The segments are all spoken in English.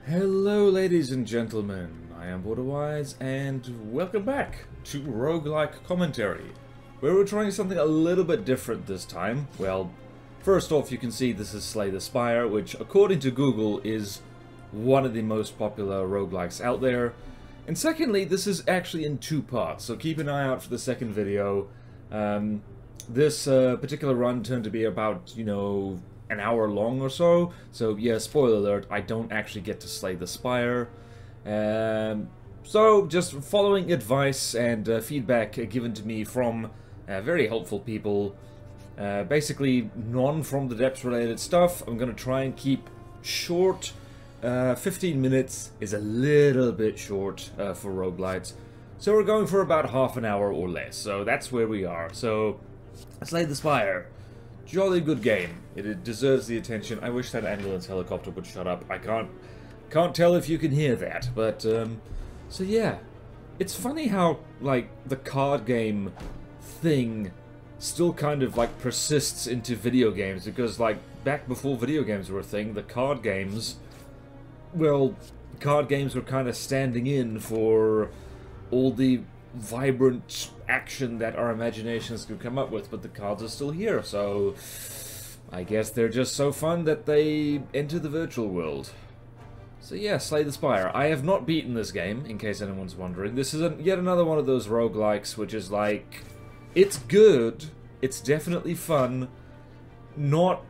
Hello ladies and gentlemen, I am BorderWise and welcome back to Roguelike commentary, where we're trying something a little bit different this time. Well, first off you can see this is Slay the Spire, which according to Google is one of the most popular roguelikes out there. And secondly, this is actually in two parts, so keep an eye out for the second video. This particular run turned to be about, an hour long or so. So yeah, spoiler alert, I don't actually get to slay the spire. So just following advice and feedback given to me from very helpful people, basically non from the depths related stuff, I'm gonna try and keep short. 15 minutes is a little bit short for roguelites, so we're going for about half an hour or less, so that's where we are. So Slay the Spire, jolly good game. It deserves the attention. I wish that ambulance helicopter would shut up. I can't tell if you can hear that, but so yeah, it's funny how like the card game thing still kind of like persists into video games, because like back before video games were a thing, the card games, well, card games were kind of standing in for all the vibrant action that our imaginations could come up with, but the cards are still here, so I guess they're just so fun that they enter the virtual world. So yeah, Slay the Spire. I have not beaten this game, in case anyone's wondering. This is yet another one of those roguelikes, which is like, it's good, it's definitely fun, not,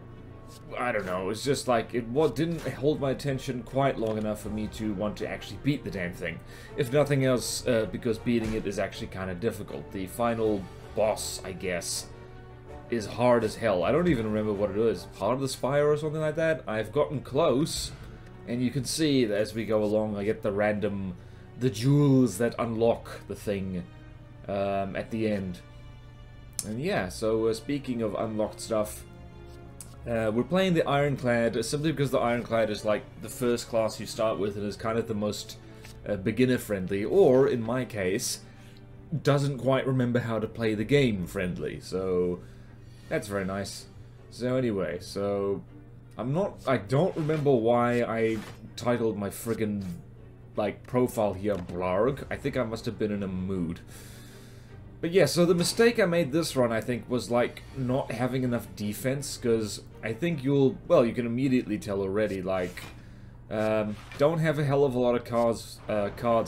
I don't know, it's just like, it didn't hold my attention quite long enough for me to want to actually beat the damn thing. If nothing else, because beating it is actually kind of difficult. The final boss, I guess, is hard as hell. I don't even remember what it is. Heart of the Spire or something like that? I've gotten close, and you can see that as we go along, I get the jewels that unlock the thing at the end. And yeah, so speaking of unlocked stuff, we're playing the Ironclad simply because the Ironclad is like the first class you start with and is kind of the most beginner friendly, or in my case, doesn't quite remember how to play the game friendly, so that's very nice. So anyway, so I don't remember why I titled my friggin' like profile here Blarg. I think I must have been in a mood. But yeah, so the mistake I made this run, I think, was like not having enough defense, because I think you can immediately tell already, like, don't have a hell of a lot of cards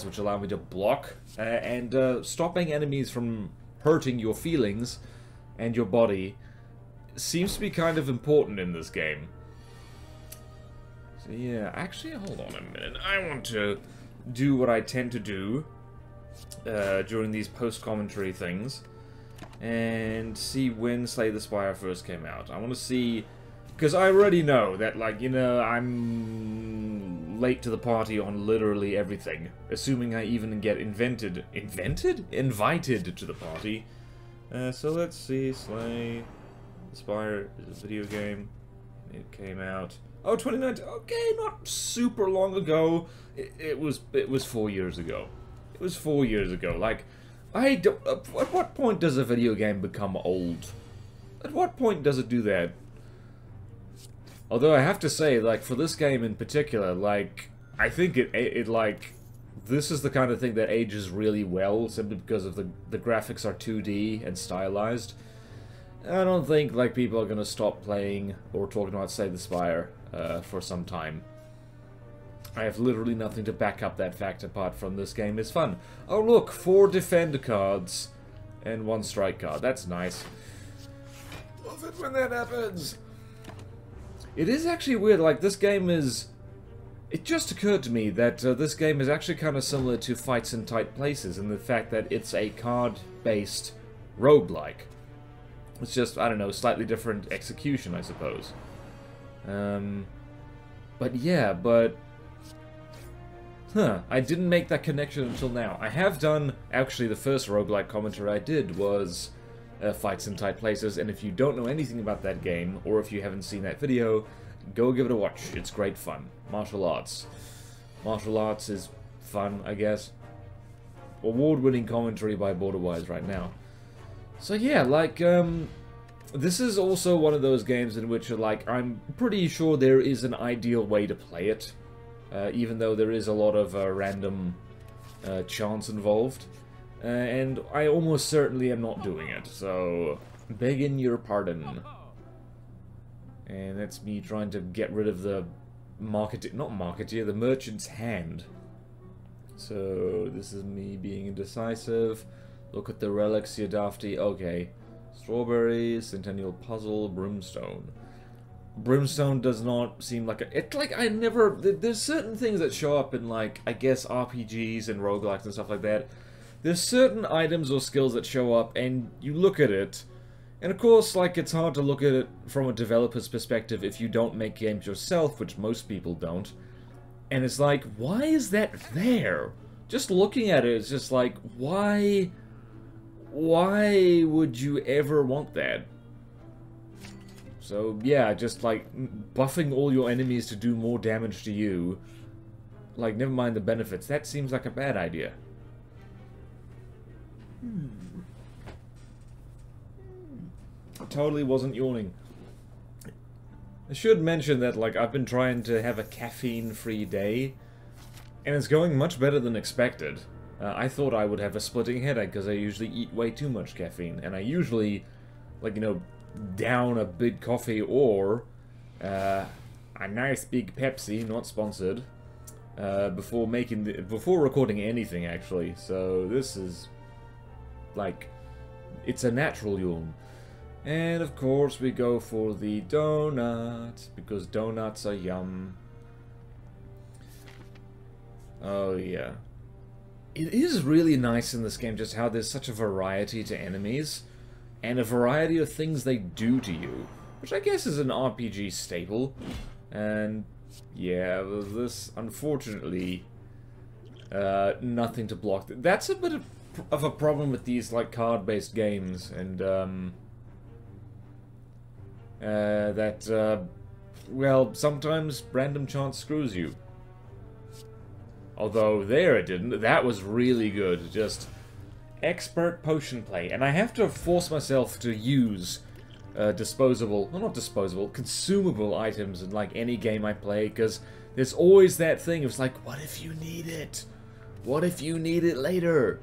which allow me to block, and stopping enemies from hurting your feelings and your body seems to be kind of important in this game. So yeah, actually, hold on a minute, I want to do what I tend to do during these post-commentary things, and see when Slay the Spire first came out. I want to see, because I already know that, like, I'm late to the party on literally everything, assuming I even get invited to the party. So let's see, Slay the Spire is a video game. It came out, oh, 2019, okay, not super long ago. It was 4 years ago. It was 4 years ago. Like, I don't. At what point does a video game become old? At what point does it do that? Although I have to say, like, for this game in particular, like, I think it like, this is the kind of thing that ages really well, simply because of the graphics are 2D and stylized. I don't think, like, people are gonna stop playing or talking about Slay the Spire for some time. I have literally nothing to back up that fact apart from this game is fun. Oh look, 4 defend cards and 1 strike card. That's nice. Love it when that happens. It is actually weird, like this game is... It just occurred to me that this game is actually kind of similar to Fights in Tight Places in the fact that it's a card-based roguelike. It's just, I don't know, slightly different execution, I suppose. But yeah, I didn't make that connection until now. I have done, actually, the first roguelike commentary I did was Fights in Tight Places, and if you don't know anything about that game, or if you haven't seen that video, go give it a watch. It's great fun. Martial arts. Martial arts is fun, I guess. Award-winning commentary by BorderWise right now. So yeah, like, This is also one of those games in which, like, I'm pretty sure there is an ideal way to play it. even though there is a lot of random chance involved. And I almost certainly am not doing it, so begging your pardon. And that's me trying to get rid of the the merchant's hand. So this is me being indecisive. Look at the relics, you dafty. Okay. Strawberries, Centennial Puzzle, Brimstone. Brimstone does not seem like a... It's like I never... There's certain things that show up in, like, I guess RPGs and roguelikes and stuff like that. There's certain items or skills that show up and you look at it. And of course, like, it's hard to look at it from a developer's perspective if you don't make games yourself, which most people don't. And it's like, why is that there? Just looking at it, it's just like, why would you ever want that? So, yeah, just, like, buffing all your enemies to do more damage to you. Like, never mind the benefits. That seems like a bad idea. Totally wasn't yawning. I should mention that, like, I've been trying to have a caffeine-free day, and it's going much better than expected. I thought I would have a splitting headache because I usually eat way too much caffeine, and I usually, like, you know, down a big coffee or a nice big Pepsi, not sponsored, before recording anything, actually. So this is, like, it's a natural yawn. And of course we go for the donuts, because donuts are yum. Oh yeah. It is really nice in this game just how there's such a variety to enemies, and a variety of things they do to you, which I guess is an RPG staple. And yeah, this, unfortunately, nothing to block. That's a bit of a problem with these, like, card-based games, and well, sometimes random chance screws you. Although, there it didn't. That was really good. Just expert potion play. And I have to force myself to use disposable, well, not disposable, consumable items in, like, any game I play, because there's always that thing. It's like, what if you need it? What if you need it later?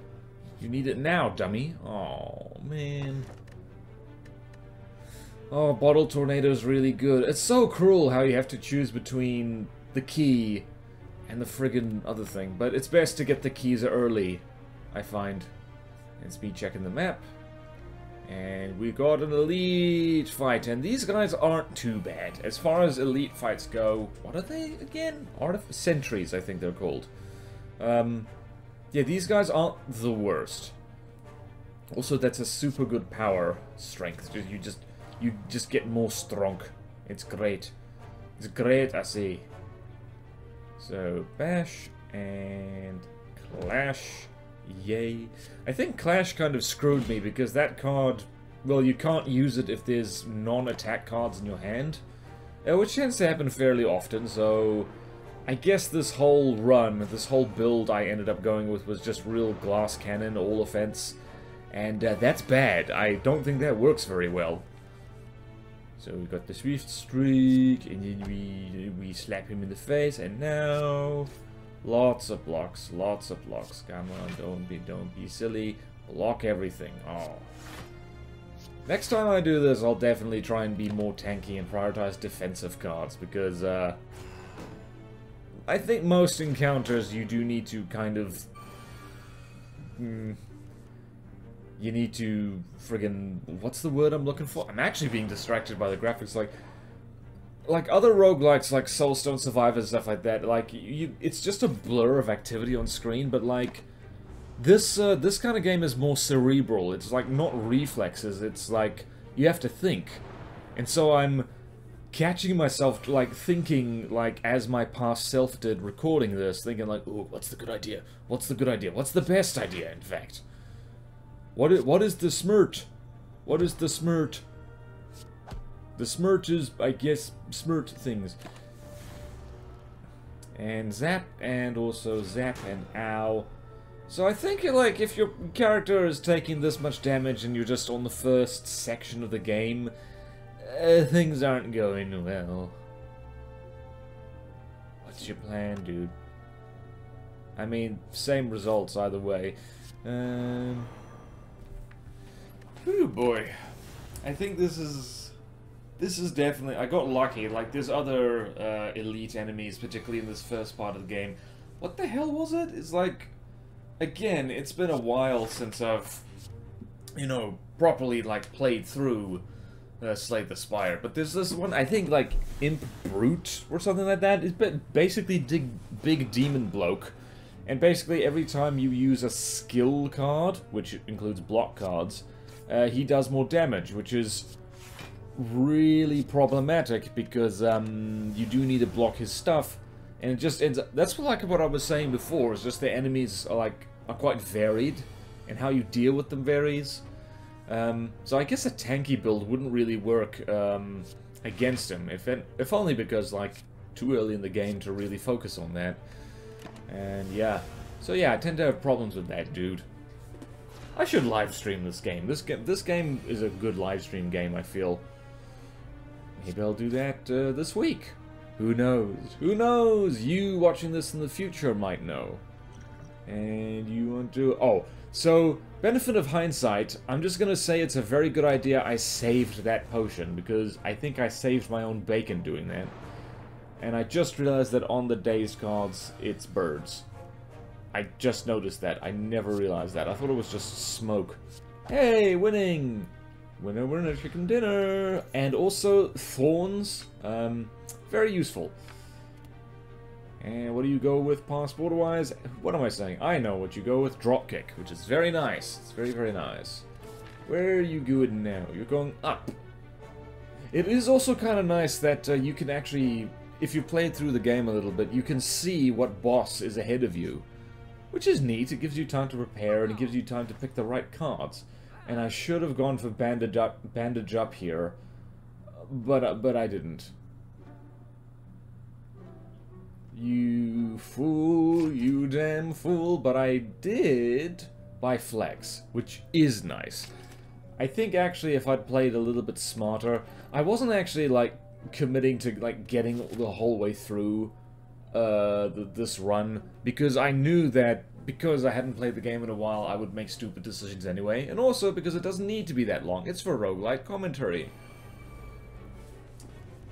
You need it now, dummy. Oh, man. Oh, Bottle Tornado is really good. It's so cruel how you have to choose between the key and the friggin' other thing. But it's best to get the keys early, I find. And speed checking the map. And we got an elite fight. And these guys aren't too bad. As far as elite fights go, what are they again? Sentries, I think they're called. Yeah, these guys aren't the worst. Also, that's a super good power strength. You just get more strong. It's great. It's great, I say. So, bash and clash. Yay. I think clash kind of screwed me because that card, well, you can't use it if there's non-attack cards in your hand. Which tends to happen fairly often, so I guess this whole run, this whole build I ended up going with was just real glass cannon, all offense. And that's bad. I don't think that works very well. So we got the Swift Streak, and then we slap him in the face, and now lots of blocks, lots of blocks. Come on, don't be silly. Block everything. Oh. Next time I do this, I'll definitely try and be more tanky and prioritize defensive cards, because I think most encounters you do need to kind of you need to friggin... What's the word I'm looking for? I'm actually being distracted by the graphics. Like other roguelikes, like Soulstone Survivors, stuff like that, like, it's just a blur of activity on screen, but, like, this kind of game is more cerebral. It's, like, not reflexes, it's, like, you have to think. And so I'm catching myself, like, thinking, like, as my past self did, recording this, thinking, like, ooh, what's the good idea? What's the good idea? What's the best idea, in fact? What is the smirt? What is the smirt? The smirt is, I guess, smirt things. And zap, and also zap, and ow. So I think, like, if your character is taking this much damage and you're just on the first section of the game, things aren't going well. What's your plan, dude? I mean, same results either way. Oh boy. I think this is definitely... I got lucky. Like, there's other elite enemies, particularly in this first part of the game. What the hell was it? It's like... Again, it's been a while since I've, you know, properly, like, played through Slay the Spire. But there's this one, I think, like, Imp Brute or something like that. It's basically big demon bloke. And basically, every time you use a skill card, which includes block cards, he does more damage, which is really problematic because you do need to block his stuff. And it just ends up... That's like what I was saying before, is just the enemies are, like, are quite varied, and how you deal with them varies. So I guess a tanky build wouldn't really work against him, if only because, like, too early in the game to really focus on that. And yeah, so yeah, I tend to have problems with that dude. I should live stream this game. This game is a good live stream game, I feel. Maybe I'll do that this week. Who knows? Who knows? You watching this in the future might know. And you want to... Oh, so, benefit of hindsight, I'm just gonna say it's a very good idea I saved that potion, because I think I saved my own bacon doing that. And I just realized that on the dazed cards, it's birds. I just noticed that. I never realized that. I thought it was just smoke. Hey, winning! Winner, winner, chicken dinner! And also, thorns. Very useful. And what do you go with past BorderWise? What am I saying? I know what you go with. Dropkick, which is very nice. It's very, very nice. Where are you going now? You're going up. It is also kind of nice that you can actually, if you play through the game a little bit, you can see what boss is ahead of you. Which is neat. It gives you time to prepare, and it gives you time to pick the right cards. And I should have gone for bandage up here, but I didn't. You fool, you damn fool, but I did buy Flex, which is nice. I think actually if I'd played a little bit smarter, I wasn't actually like committing to like getting the whole way through this run, because I knew that because I hadn't played the game in a while I would make stupid decisions anyway, and also because it doesn't need to be that long. It's for Roguelike commentary.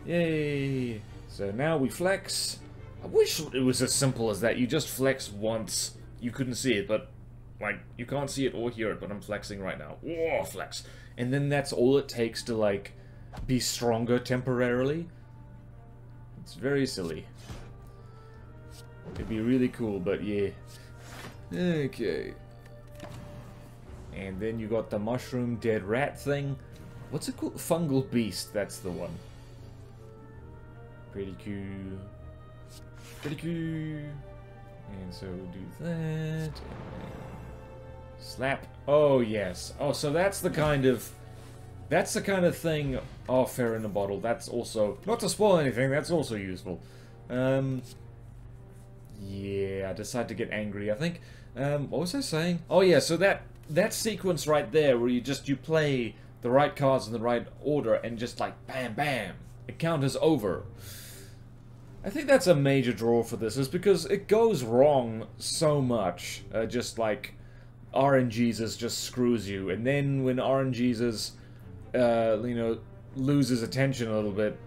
Yay! So now we flex. I wish it was as simple as that. You just flex once. You couldn't see it, but, like, you can't see it or hear it, but I'm flexing right now. Whoa, flex. And then that's all it takes to, like, be stronger temporarily. It's very silly. It'd be really cool, but yeah. Okay. And then you got the mushroom dead rat thing. What's it called? Fungal beast, that's the one. Pretty cool. Pretty cool. And so we'll do that. And slap. Oh yes. Oh, so that's the kind of thing. Oh, fair in a bottle. That's also, not to spoil anything, that's also useful. Yeah, I decided to get angry, I think. What was I saying? Oh yeah, so that sequence right there where you play the right cards in the right order and just like bam bam, it counters over. I think that's a major draw for this, is because it goes wrong so much. Just like RNGesus just screws you, and then when RNGesus, you know, loses attention a little bit,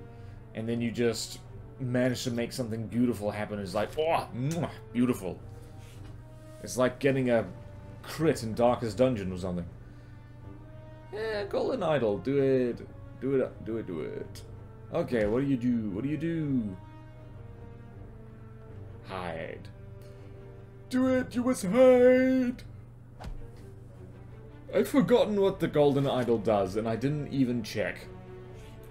and then you just manage to make something beautiful happen, it's like, oh, mwah, beautiful. It's like getting a crit in Darkest Dungeon or something. Yeah, Golden Idol, do it. Do it, do it, do it. Okay, what do you do? What do you do? Hide. Do it, you must hide! I've forgotten what the Golden Idol does, and I didn't even check.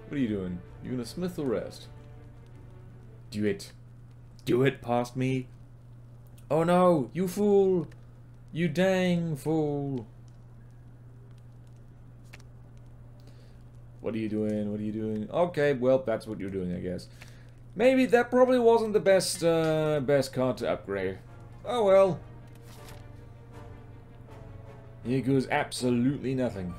What are you doing? You gonna smith or rest? Do it. Do it past me. Oh no, you fool! You dang fool! What are you doing? What are you doing? Okay, well, that's what you're doing, I guess. Maybe that probably wasn't the best best card to upgrade. Oh well. Here goes absolutely nothing.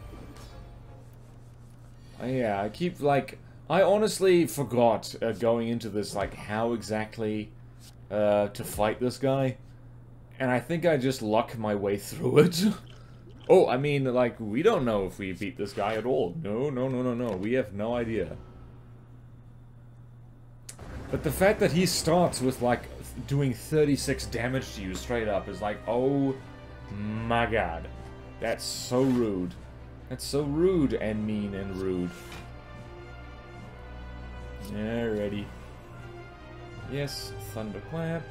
Yeah, I keep like, I honestly forgot going into this like how exactly to fight this guy. And I think I just luck my way through it. Oh, I mean, like, we don't know if we beat this guy at all. No, no, no, no, no. We have no idea. But the fact that he starts with, like, doing 36 damage to you straight up is like, oh my god. That's so rude. That's so rude and mean and rude. Alrighty. Yes, thunderclap.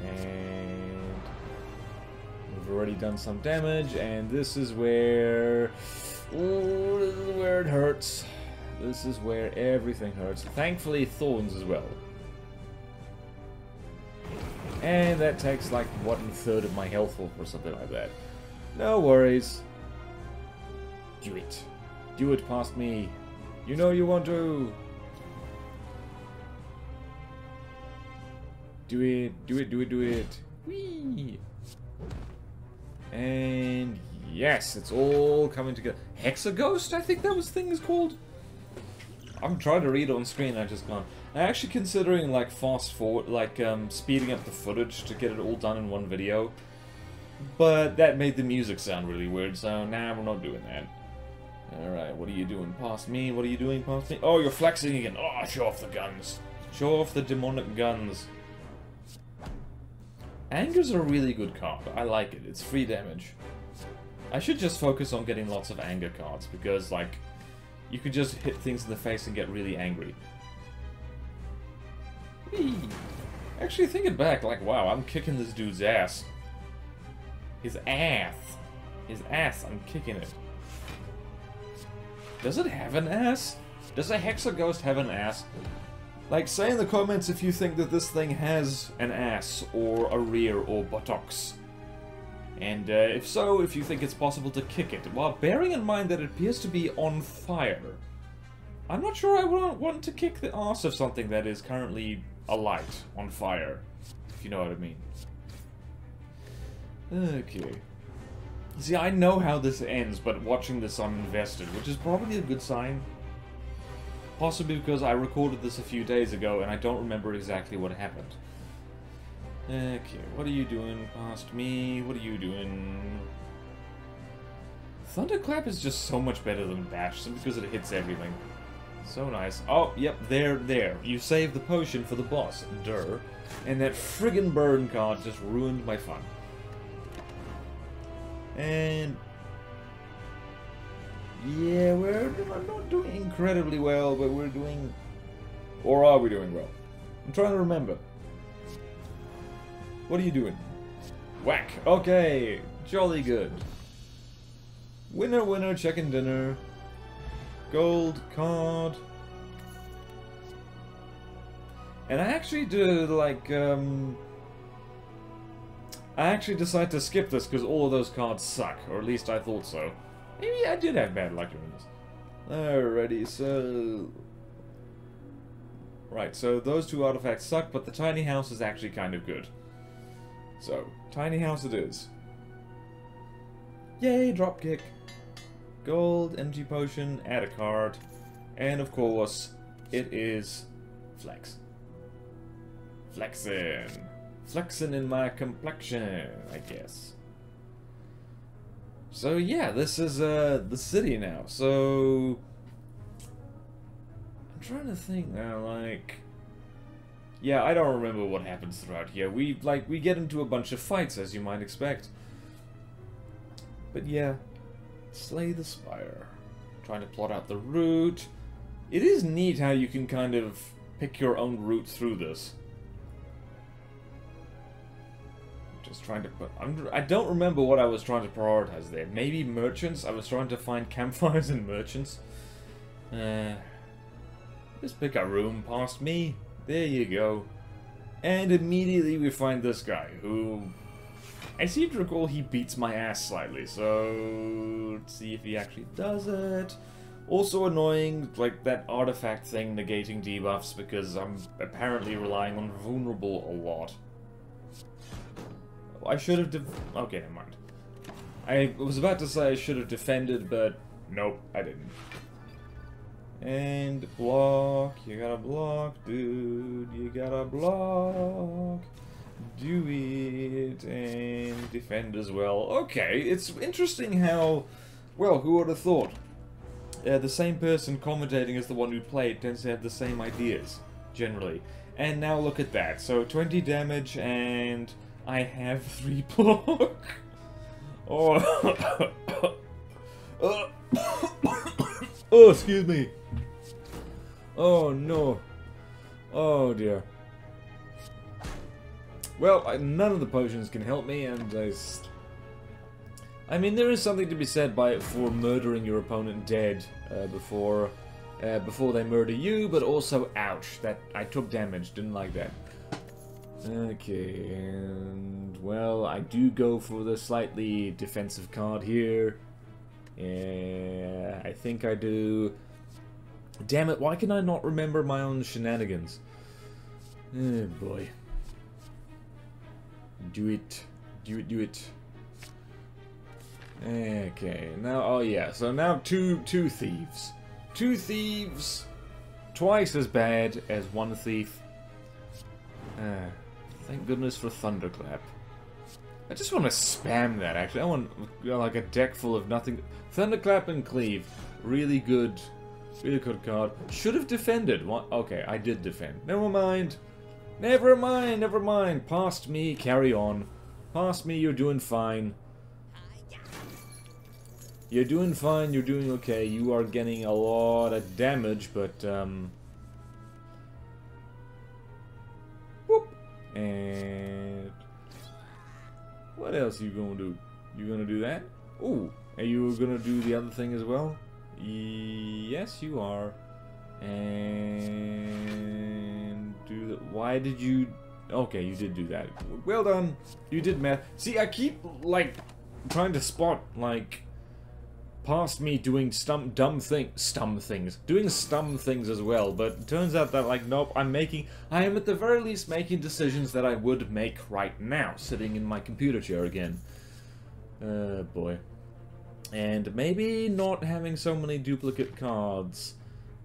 And we've already done some damage, and this is where... oh, this is where it hurts. This is where everything hurts. Thankfully, thorns as well. And that takes like 1/3 of my health or something like that. No worries. Do it. Do it past me. You know you want to. Do it. Do it. Do it. Do it. Whee! And yes, it's all coming together. Hexaghost, I think that was thing is called. I'm trying to read it on screen, I just can't. I'm actually considering like fast forward, like speeding up the footage to get it all done in one video. But that made the music sound really weird, so nah, we're not doing that. Alright, what are you doing past me? What are you doing past me? Oh, you're flexing again. Oh, show off the guns. Show off the demonic guns. Anger's a really good card. I like it. It's free damage. I should just focus on getting lots of anger cards, because, like, you could just hit things in the face and get really angry. Whee! Actually, thinking back, like, wow, I'm kicking this dude's ass. His ass. His ass, I'm kicking it. Does it have an ass? Does a Hexaghost have an ass? Like, say in the comments if you think that this thing has an ass, or a rear, or buttocks. And if so, if you think it's possible to kick it, while bearing in mind that it appears to be on fire. I'm not sure I want to kick the ass of something that is currently alight, on fire, if you know what I mean. Okay. See, I know how this ends, but watching this I'm invested, which is probably a good sign. Possibly because I recorded this a few days ago and I don't remember exactly what happened. Okay, what are you doing past me? What are you doing? Thunderclap is just so much better than Bash, simply because it hits everything. So nice. Oh, yep, there. You saved the potion for the boss. Durr. And that friggin' burn card just ruined my fun. And... yeah, we're not doing incredibly well, but we're doing... or are we doing well? I'm trying to remember. What are you doing? Whack! Okay! Jolly good. Winner, winner, chicken dinner. Gold card. And I actually did, like, I actually decided to skip this because all of those cards suck, or at least I thought so. Maybe I did have bad luck doing this. Alrighty, so... right, so those two artifacts suck, but the tiny house is actually kind of good. So, tiny house it is. Yay, dropkick. Gold, empty potion, add a card. And of course, it is flex. Flexin'. Flexin' in my complexion, I guess. So yeah, this is the city now. So I'm trying to think now, like, yeah, I don't remember what happens throughout here. We get into a bunch of fights, as you might expect. But yeah, Slay the Spire. Trying to plot out the route. It is neat how you can kind of pick your own route through this. Just trying to put... I don't remember what I was trying to prioritize there. Maybe merchants? I was trying to find campfires and merchants. Just pick a room past me. There you go. And immediately we find this guy, who... I seem to recall he beats my ass slightly, so... let's see if he actually does it. Also annoying, like, that artifact thing negating debuffs, because I'm apparently relying on vulnerable a lot. I should have okay, never mind. I was about to say I should have defended, but nope, I didn't. And block, you gotta block, dude, you gotta block. defend as well. Okay, it's interesting how... Well, who would have thought? The same person commentating as the one who played tends to have the same ideas, generally. And now look at that. So 20 damage and I have 3 block. Oh. Oh, excuse me. Oh no. Oh dear. Well, none of the potions can help me, and I mean, there is something to be said for murdering your opponent dead before they murder you, but also, ouch, that I took damage, didn't like that. Okay, and, well, I do go for the slightly defensive card here. Yeah, I think I do. Damn it, why can I not remember my own shenanigans? Oh boy. Do it. Do it, do it. Okay, now, oh yeah, so now two thieves. 2 thieves, twice as bad as 1 thief. Thank goodness for Thunderclap. I just want to spam that, actually. I want, like, a deck full of nothing. Thunderclap and Cleave. Really good card. Should have defended. What? Okay, I did defend. Never mind. Never mind, never mind. Past me, carry on. Past me, you're doing fine. You're doing fine, you're doing okay. You are getting a lot of damage, but, whoop. And... what else are you gonna do? You gonna do that? Ooh, are you gonna do the other thing as well? Yes, you are. And... do the... why did you... okay, you did do that. Well done. You did math. See, I keep, like, trying to spot, like... past me doing dumb things as well, but it turns out that, like, nope, I am at the very least making decisions that I would make right now, sitting in my computer chair again. Boy. And maybe not having so many duplicate cards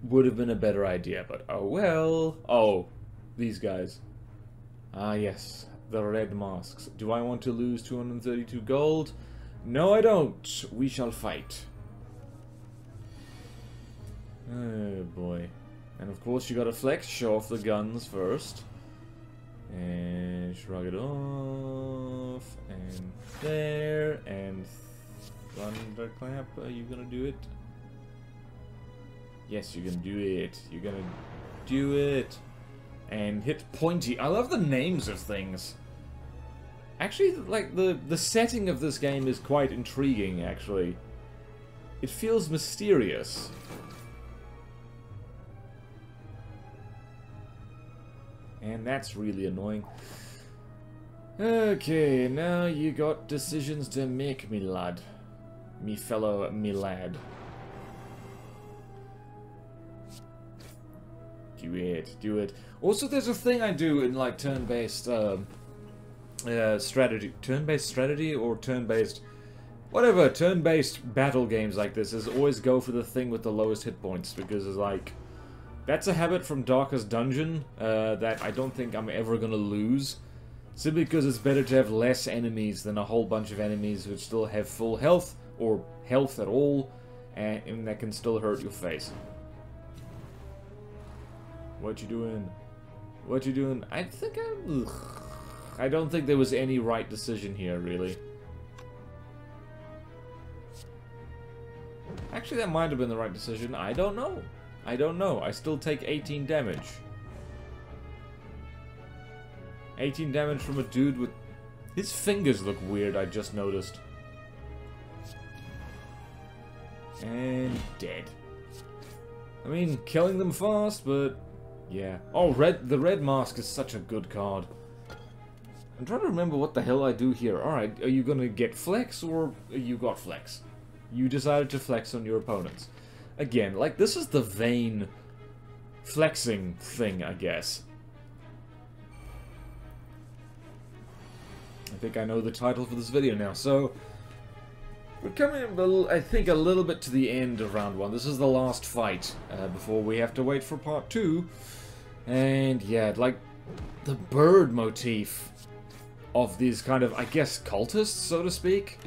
would have been a better idea, but oh well. Oh, these guys. Ah yes, the red masks. Do I want to lose 232 gold? No, I don't. We shall fight. Oh boy. And of course you gotta flex, show off the guns first. And shrug it off. And there. And Thunderclap. Are you gonna do it? Yes, you're gonna do it. You're gonna do it. And hit Pointy. I love the names of things. Actually, like, the setting of this game is quite intriguing, actually. It feels mysterious. And that's really annoying. Okay, now you got decisions to make, me lad. Me lad. Do it, do it. Also, there's a thing I do in, like, turn-based, strategy. Turn-based strategy or turn-based... whatever, turn-based battle games like this is always go for the thing with the lowest hit points, because it's like... that's a habit from Darkest Dungeon that I don't think I'm ever gonna lose. Simply because it's better to have less enemies than a whole bunch of enemies which still have full health, or health at all, and that can still hurt your face. What you doing? What you doing? I think I don't think there was any right decision here, really. Actually, that might have been the right decision. I don't know. I don't know. I still take 18 damage. 18 damage from a dude with... his fingers look weird, I just noticed. And dead. I mean, killing them fast, but... yeah. Oh, the red mask is such a good card. I'm trying to remember what the hell I do here. Alright, are you gonna get flex, or you got flex? You decided to flex on your opponents. Again, like, this is the vain flexing thing, I guess. I think I know the title for this video now. So, we're coming, I think, a little bit to the end of round 1. This is the last fight before we have to wait for part 2. And, yeah, like, the bird motif of these kind of, I guess, cultists, so to speak.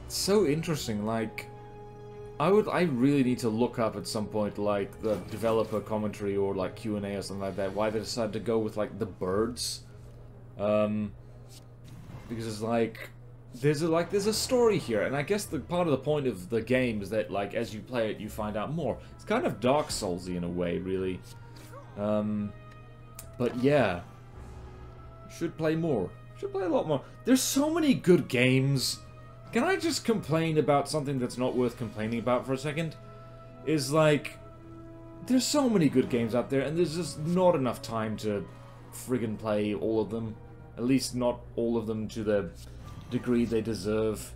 It's so interesting, like... I really need to look up at some point, like, the developer commentary or, like, Q&A or something like that, why they decided to go with, like, the birds. Because it's like... There's a story here, and I guess the part of the point of the game is that, like, as you play it, you find out more. It's kind of Dark Souls-y in a way, really. But yeah. Should play more. Should play a lot more. There's so many good games. Can I just complain about something that's not worth complaining about for a second? Is like... There's so many good games out there, and there's just not enough time to friggin' play all of them. At least not all of them to the degree they deserve.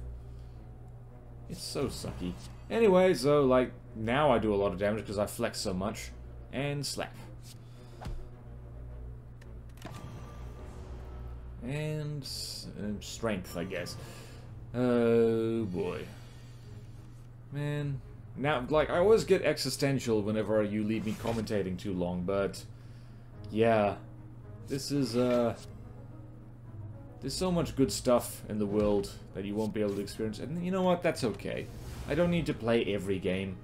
It's so sucky. Anyway, so, like, now I do a lot of damage because I flex so much. And slap. And strength, I guess. Oh, boy. Man. Now, like, I always get existential whenever you leave me commentating too long, but... Yeah. This is, There's so much good stuff in the world that you won't be able to experience, and you know what? That's okay. I don't need to play every game.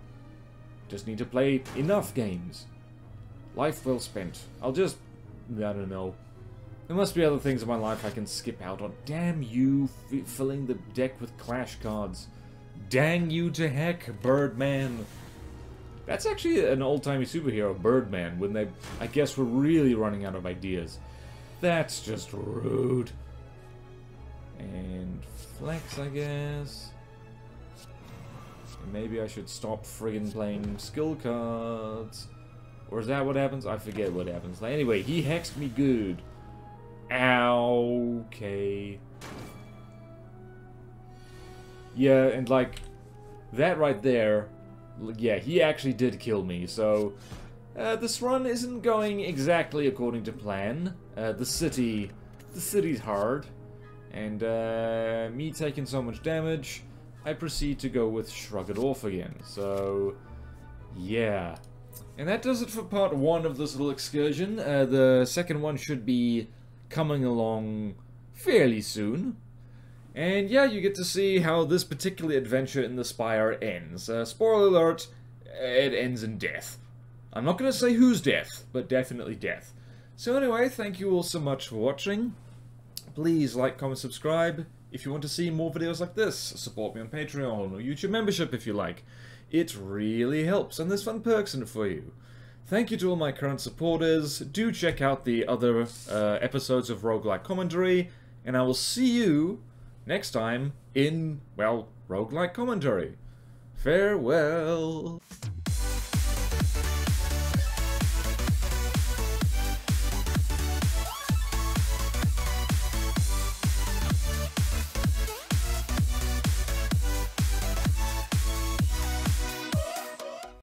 Just need to play enough games. Life well spent. I'll just... I don't know. There must be other things in my life I can skip out on. Damn you, filling the deck with Clash cards. Dang you to heck, Birdman. That's actually an old-timey superhero, Birdman, when they, I guess, were really running out of ideas. That's just rude. And flex, I guess. And maybe I should stop friggin' playing skill cards. Or is that what happens? I forget what happens. Anyway, he hexed me good. Ow, okay. Yeah, and like, that right there, yeah, he actually did kill me, so this run isn't going exactly according to plan. The city's hard, and me taking so much damage, I proceed to go with Shrug It Off again, so yeah. And that does it for part 1 of this little excursion. The second one should be coming along fairly soon. And yeah, you get to see how this particular adventure in the Spire ends. Spoiler alert, it ends in death. I'm not going to say whose death, but definitely death. So anyway, thank you all so much for watching. Please like, comment, subscribe if you want to see more videos like this. Support me on Patreon or YouTube membership if you like. It really helps, and there's fun perks in it for you. Thank you to all my current supporters. Do check out the other episodes of Roguelike commentary, and I will see you next time in, well, Roguelike commentary. Farewell.